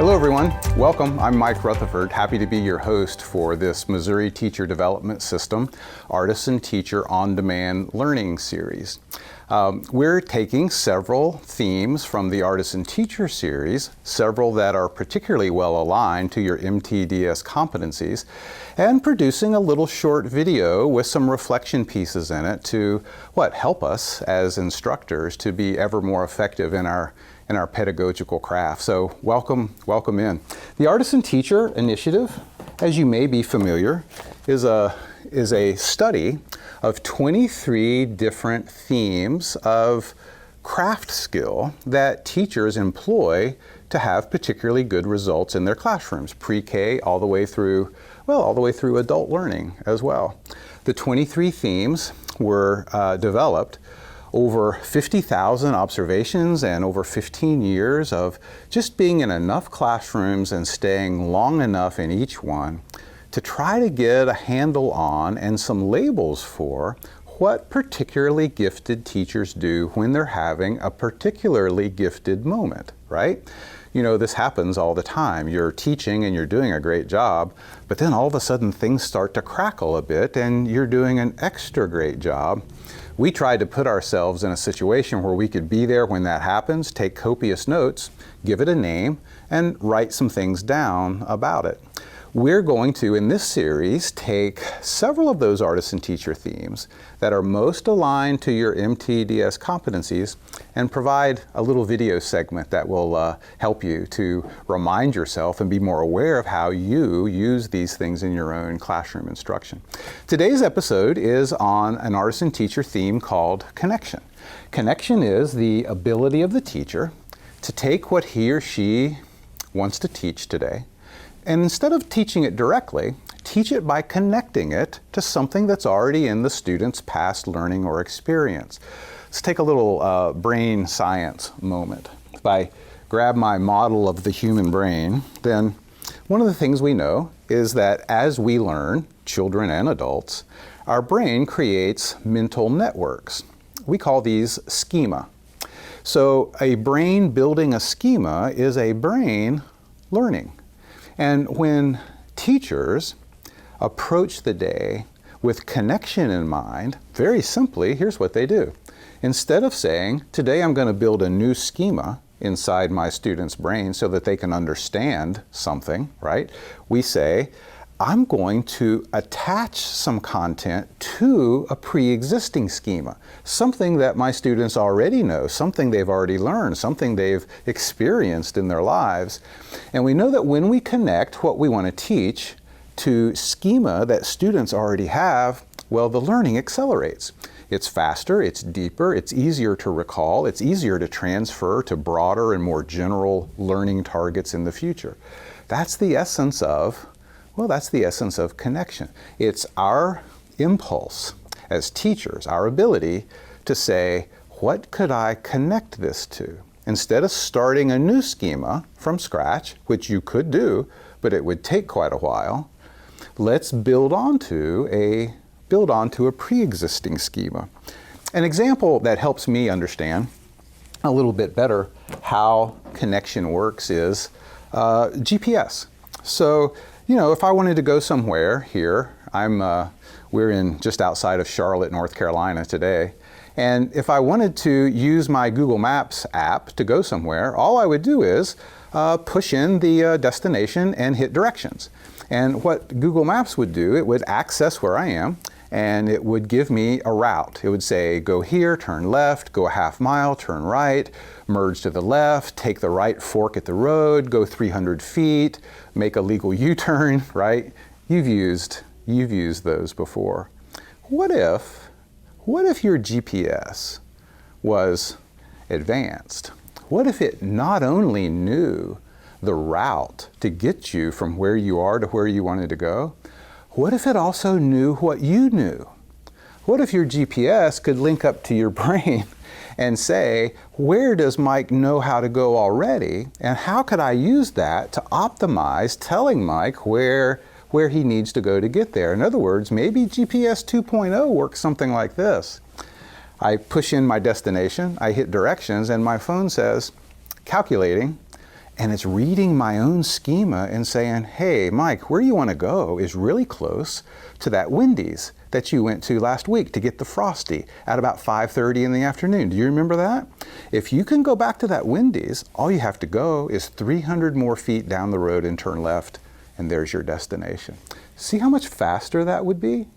Hello everyone, welcome. I'm Mike Rutherford, happy to be your host for this Missouri Teacher Development System Artisan Teacher On-Demand Learning Series. We're taking several themes from the Artisan Teacher series, several that are particularly well aligned to your MTDS competencies, and producing a little short video with some reflection pieces in it to help us as instructors to be ever more effective in our pedagogical craft. So welcome in. The Artisan Teacher Initiative, as you may be familiar, is a study of 23 different themes of craft skill that teachers employ to have particularly good results in their classrooms, pre-K all the way through adult learning as well. The 23 themes were developed over 50,000 observations and over 15 years of just being in enough classrooms and staying long enough in each one to try to get a handle on and some labels for what particularly gifted teachers do when they're having a particularly gifted moment, right? You know, this happens all the time. You're teaching and you're doing a great job, but then all of a sudden things start to crackle a bit and you're doing an extra great job. We tried to put ourselves in a situation where we could be there when that happens, take copious notes, give it a name, and write some things down about it. We're going to, in this series, take several of those artisan teacher themes that are most aligned to your MTDS competencies and provide a little video segment that will help you to remind yourself and be more aware of how you use these things in your own classroom instruction. Today's episode is on an artisan teacher theme called connection. Connection is the ability of the teacher to take what he or she wants to teach today, and instead of teaching it directly, teach it by connecting it to something that's already in the student's past learning or experience. Let's take a little brain science moment. If I grab my model of the human brain, then one of the things we know is that as we learn, children and adults, our brain creates mental networks. We call these schema. So a brain building a schema is a brain learning. And when teachers approach the day with connection in mind, very simply, here's what they do. Instead of saying, today I'm going to build a new schema inside my student's brain so that they can understand something, right? We say, I'm going to attach some content to a pre-existing schema, something that my students already know, something they've already learned, something they've experienced in their lives. And we know that when we connect what we want to teach to schema that students already have, well, the learning accelerates. It's faster, it's deeper, it's easier to recall, it's easier to transfer to broader and more general learning targets in the future. That's the essence of connection. It's our impulse as teachers, our ability to say, what could I connect this to? Instead of starting a new schema from scratch, which you could do, but it would take quite a while, let's build onto a pre-existing schema. An example that helps me understand a little bit better how connection works is GPS. So, you know, if I wanted to go somewhere here, we're in just outside of Charlotte, North Carolina today, and if I wanted to use my Google Maps app to go somewhere, all I would do is push in the destination and hit directions. And what Google Maps would do, it would access where I am, and it would give me a route. It would say, go here, turn left, go a half mile, turn right, merge to the left, take the right fork at the road, go 300 feet, make a legal U-turn, right? You've used those before. What if your GPS was advanced? What if it not only knew the route to get you from where you are to where you wanted to go? What if it also knew what you knew? What if your GPS could link up to your brain and say, where does Mike know how to go already? And how could I use that to optimize telling Mike where he needs to go to get there? In other words, maybe GPS 2.0 works something like this. I push in my destination, I hit directions, and my phone says, calculating, and it's reading my own schema and saying, hey, Mike, where you want to go is really close to that Wendy's that you went to last week to get the Frosty at about 5:30 in the afternoon. Do you remember that? If you can go back to that Wendy's, all you have to go is 300 more feet down the road and turn left, and there's your destination. See how much faster that would be?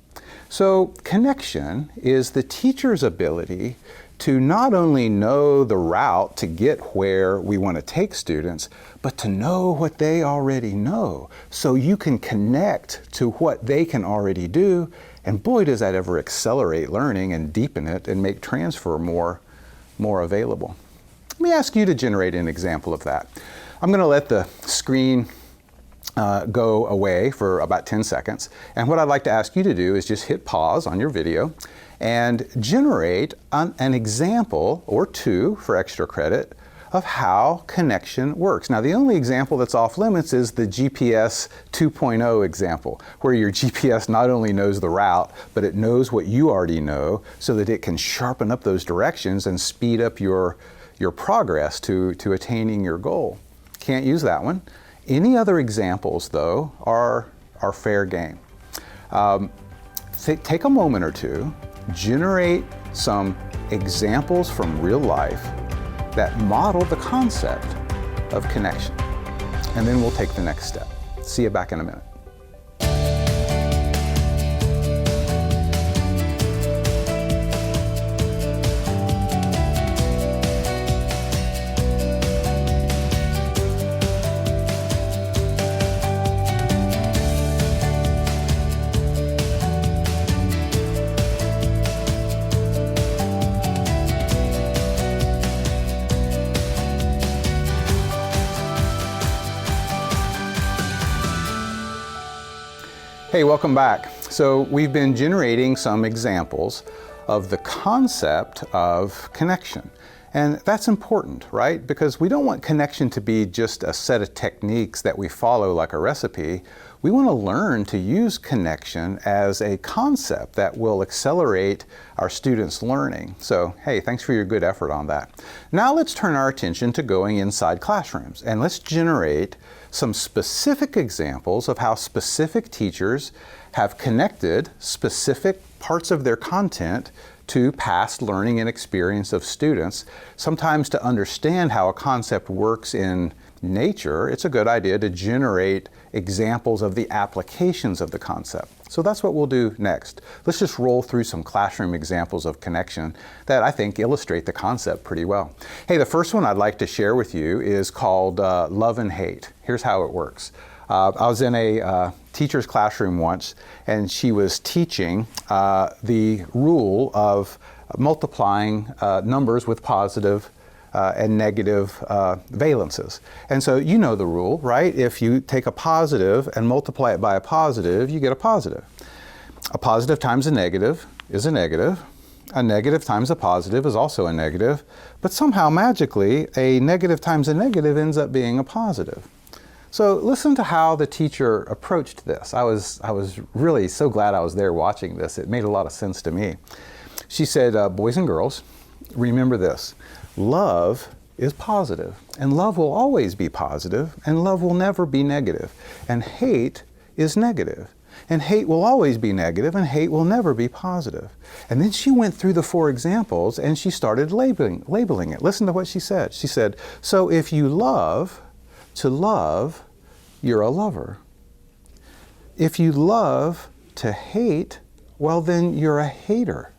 So connection is the teacher's ability to not only know the route to get where we want to take students, but to know what they already know, so you can connect to what they can already do. And boy, does that ever accelerate learning and deepen it and make transfer more available. Let me ask you to generate an example of that. I'm going to let the screen go away for about 10 seconds. And what I'd like to ask you to do is just hit pause on your video and generate an example or two for extra credit of how connection works. Now, the only example that's off limits is the GPS 2.0 example, where your GPS not only knows the route, but it knows what you already know so that it can sharpen up those directions and speed up your progress to attaining your goal. Can't use that one. Any other examples, though, are fair game. Take a moment or two, generate some examples from real life that model the concept of connection. And then we'll take the next step. See you back in a minute. Hey, welcome back. So we've been generating some examples of the concept of connection. And that's important, right? Because we don't want connection to be just a set of techniques that we follow like a recipe. We want to learn to use connection as a concept that will accelerate our students' learning. So, hey, thanks for your good effort on that. Now let's turn our attention to going inside classrooms, and let's generate some specific examples of how specific teachers have connected specific parts of their content to past learning and experience of students. Sometimes to understand how a concept works in nature, it's a good idea to generate examples of the applications of the concept. So that's what we'll do next. Let's just roll through some classroom examples of connection that I think illustrate the concept pretty well. Hey, the first one I'd like to share with you is called Love and Hate. Here's how it works. I was in a teacher's classroom once, and she was teaching the rule of multiplying numbers with positive and negative valences. And so you know the rule, right? If you take a positive and multiply it by a positive, you get a positive. A positive times a negative is a negative. A negative times a positive is also a negative. But somehow, magically, a negative times a negative ends up being a positive. So listen to how the teacher approached this. I was really so glad I was there watching this. It made a lot of sense to me. She said, boys and girls, remember this. Love is positive, and love will always be positive, and love will never be negative. And hate is negative, and hate will always be negative, and hate will never be positive. And then she went through the 4 examples, and she started labeling it. Listen to what she said. She said, so if you love to love, you're a lover. If you love to hate, well, then you're a hater.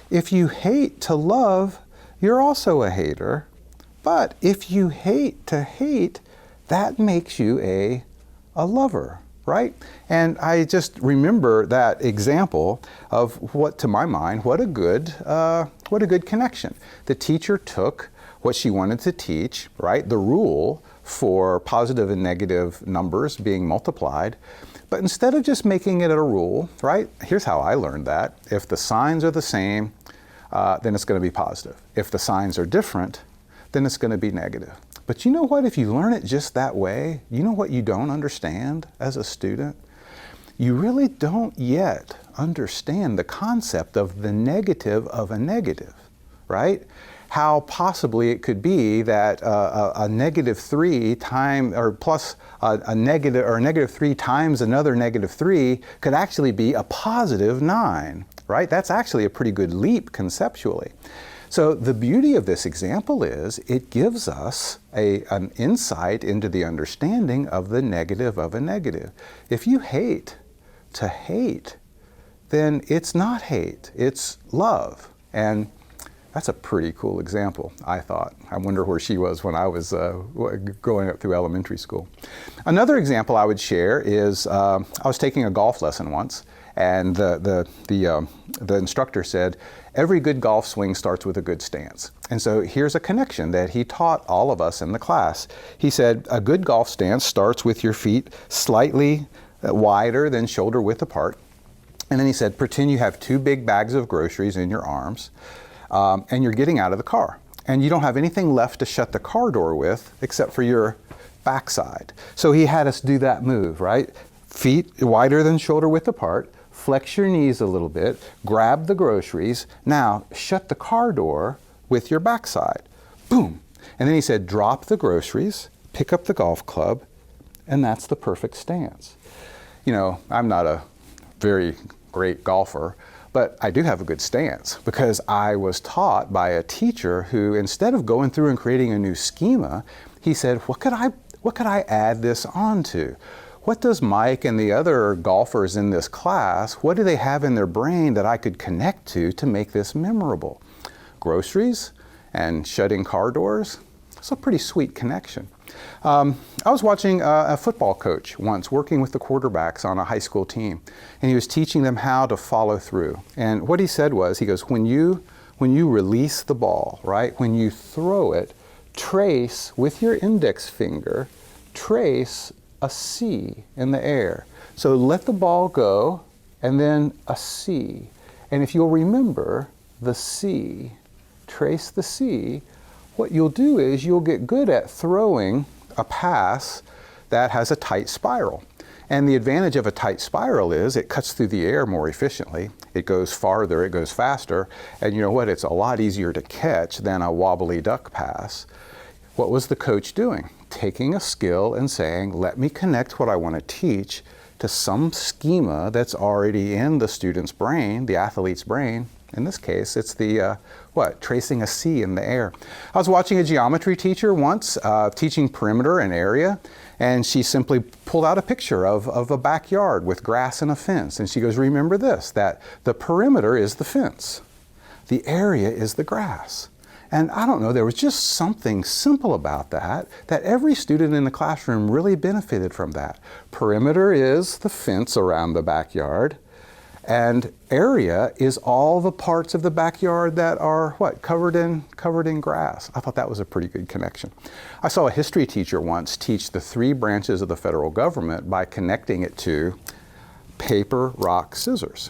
If you hate to love, you're also a hater. But if you hate to hate, that makes you a lover, right? And I just remember that example of what, to my mind, what a good connection. The teacher took what she wanted to teach, right? The rule for positive and negative numbers being multiplied. But instead of just making it a rule, right? Here's how I learned that. If the signs are the same, then it's going to be positive. If the signs are different, then it's going to be negative. But you know what? If you learn it just that way, you know what you don't understand as a student? You really don't yet understand the concept of the negative of a negative, right? how possibly it could be that a -3 time or plus a negative or a -3 times another -3 could actually be a +9, right? That's actually a pretty good leap conceptually. So the beauty of this example is it gives us an insight into the understanding of the negative of a negative. If you hate to hate, then it's not hate, it's love. And that's a pretty cool example, I thought. I wonder where she was when I was growing up through elementary school. Another example I would share is I was taking a golf lesson once, and the instructor said, every good golf swing starts with a good stance. And so here's a connection that he taught all of us in the class. He said, a good golf stance starts with your feet slightly wider than shoulder width apart. And then he said, pretend you have 2 big bags of groceries in your arms, and you're getting out of the car. And you don't have anything left to shut the car door with except for your backside. So he had us do that move, right? Feet wider than shoulder width apart, flex your knees a little bit, grab the groceries, now shut the car door with your backside. Boom. And then he said, drop the groceries, pick up the golf club, and that's the perfect stance. You know, I'm not a very great golfer, but I do have a good stance because I was taught by a teacher who, instead of going through and creating a new schema, he said, what could I add this onto? What does Mike and the other golfers in this class, what do they have in their brain that I could connect to make this memorable? Groceries and shutting car doors? It's a pretty sweet connection. I was watching a football coach once working with the quarterbacks on a high school team, and he was teaching them how to follow through. And what he said was, he goes, when you release the ball, right, when you throw it, trace with your index finger, trace a C in the air. So let the ball go and then a C. And if you'll remember the C, trace the C, what you'll do is you'll get good at throwing a pass that has a tight spiral. And the advantage of a tight spiral is it cuts through the air more efficiently. It goes farther, it goes faster, and you know what? It's a lot easier to catch than a wobbly duck pass. What was the coach doing? Taking a skill and saying, let me connect what I want to teach to some schema that's already in the student's brain, the athlete's brain. In this case, it's the, tracing a C in the air. I was watching a geometry teacher once teaching perimeter and area, and she simply pulled out a picture of a backyard with grass and a fence. And she goes, remember this, that the perimeter is the fence. The area is the grass. And I don't know, there was just something simple about that every student in the classroom really benefited from that. Perimeter is the fence around the backyard, and area is all the parts of the backyard that are covered in grass. I thought that was a pretty good connection. I saw a history teacher once teach the 3 branches of the federal government by connecting it to paper, rock, scissors.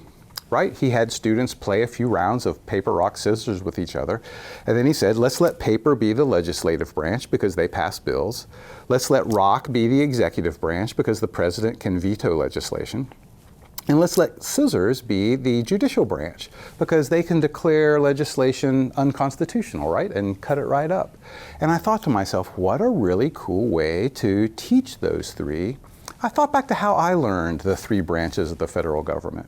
Right? He had students play a few rounds of paper, rock, scissors with each other. And then he said, let's let paper be the legislative branch because they pass bills. Let's let rock be the executive branch because the president can veto legislation. And let's let scissors be the judicial branch because they can declare legislation unconstitutional, right? And cut it right up. And I thought to myself, what a really cool way to teach those 3. I thought back to how I learned the 3 branches of the federal government.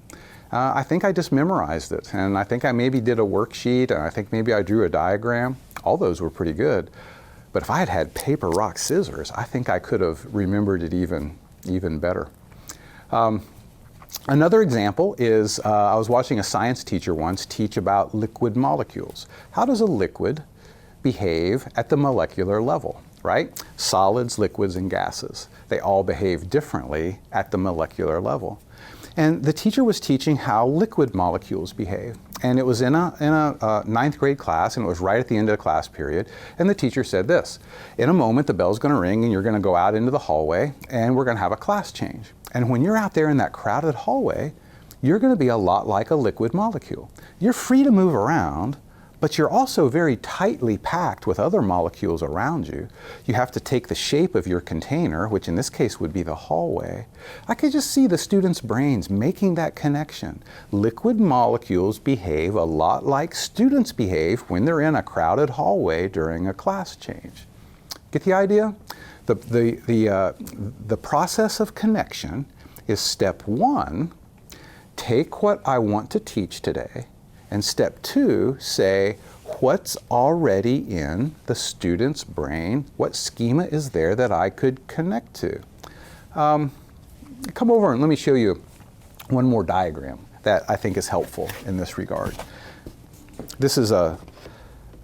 I think I just memorized it, and I think I maybe did a worksheet, and I think maybe I drew a diagram. All those were pretty good. But if I had had paper, rock, scissors, I think I could have remembered it even better. Another example is I was watching a science teacher once teach about liquid molecules. How does a liquid behave at the molecular level, right? Solids, liquids, and gases. They all behave differently at the molecular level. And the teacher was teaching how liquid molecules behave. And it was in a 9th grade class, and it was right at the end of the class period. And the teacher said this, in a moment the bell's going to ring and you're going to go out into the hallway and we're going to have a class change. And when you're out there in that crowded hallway, you're going to be a lot like a liquid molecule. You're free to move around, but you're also very tightly packed with other molecules around you. You have to take the shape of your container, which in this case would be the hallway. I could just see the students' brains making that connection. Liquid molecules behave a lot like students behave when they're in a crowded hallway during a class change. Get the idea? The process of connection is step one, take what I want to teach today, and step two, say what's already in the student's brain, what schema is there that I could connect to. Come over and let me show you one more diagram that I think is helpful in this regard. This is an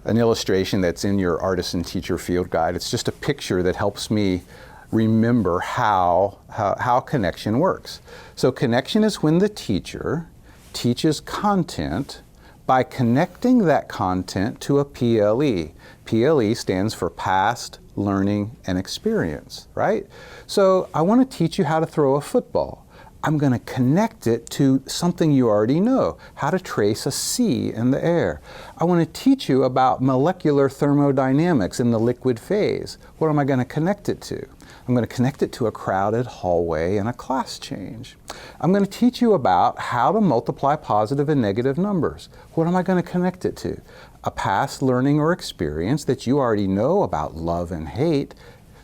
illustration that's in your Artisan Teacher Field Guide. It's just a picture that helps me remember how connection works. So connection is when the teacher teaches content by connecting that content to a PLE. PLE stands for past, learning, and experience, right? So I want to teach you how to throw a football. I'm going to connect it to something you already know, how to trace a C in the air. I want to teach you about molecular thermodynamics in the liquid phase. What am I going to connect it to? I'm going to connect it to a crowded hallway and a class change. I'm going to teach you about how to multiply positive and negative numbers. What am I going to connect it to? A past learning or experience that you already know about love and hate.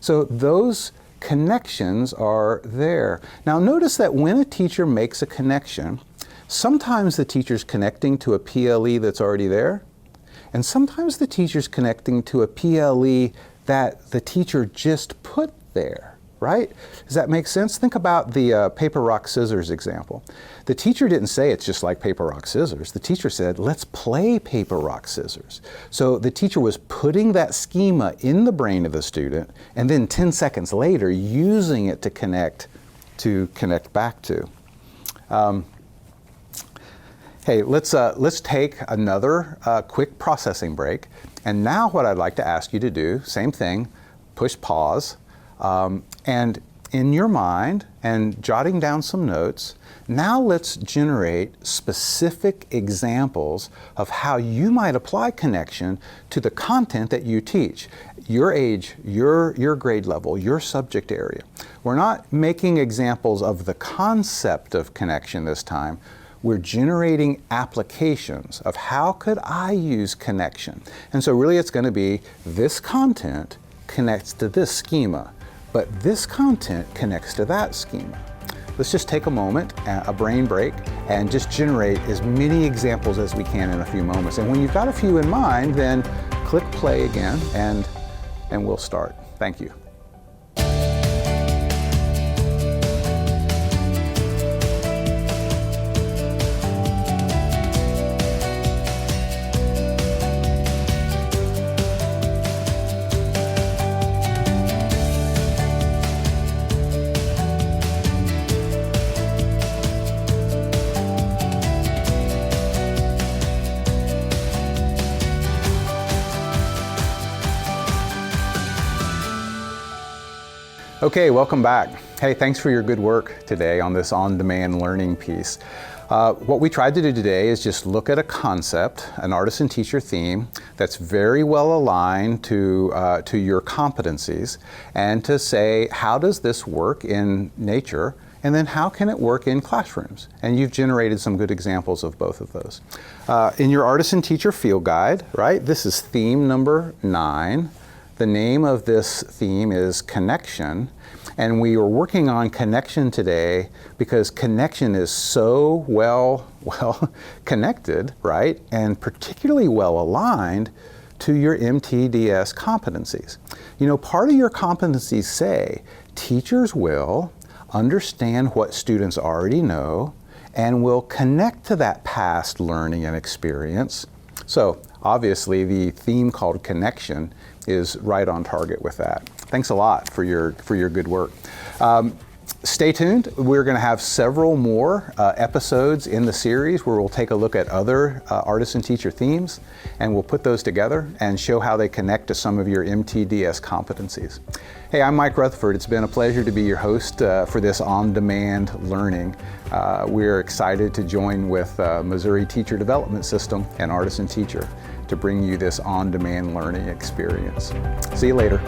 So those connections are there. Now notice that when a teacher makes a connection, sometimes the teacher's connecting to a PLE that's already there, and sometimes the teacher's connecting to a PLE that the teacher just put there, right? Does that make sense? Think about the paper, rock, scissors example. The teacher didn't say it's just like paper, rock, scissors. The teacher said, let's play paper, rock, scissors. So the teacher was putting that schema in the brain of the student and then 10 seconds later using it to connect back to. Hey, let's take another quick processing break. And now what I'd like to ask you to do, same thing, push pause, and in your mind, and jotting down some notes, now let's generate specific examples of how you might apply connection to the content that you teach. Your age, your grade level, your subject area. We're not making examples of the concept of connection this time. We're generating applications of how could I use connection. And so really it's going to be this content connects to this schema, but this content connects to that schema. Let's just take a moment, a brain break, and just generate as many examples as we can in a few moments. And when you've got a few in mind, then click play again and we'll start. Thank you. Okay, welcome back. Hey, thanks for your good work today on this on-demand learning piece. What we tried to do today is just look at a concept, an artisan teacher theme that's very well aligned to your competencies, and to say, how does this work in nature? And then how can it work in classrooms? And you've generated some good examples of both of those. In your Artisan Teacher Field Guide, right, this is theme number 9. The name of this theme is Connection, and we were working on connection today because connection is so well connected, right, and particularly well aligned to your MTDS competencies. You know, part of your competencies say teachers will understand what students already know and will connect to that past learning and experience. So obviously the theme called Connection is right on target with that. Thanks a lot for your good work. Stay tuned. We're going to have several more episodes in the series where we'll take a look at other artist and teacher themes, and we'll put those together and show how they connect to some of your MTDS competencies. Hey, I'm Mike Rutherford. It's been a pleasure to be your host for this on-demand learning. We're excited to join with Missouri Teacher Development System and Artist and Teacher to bring you this on-demand learning experience. See you later.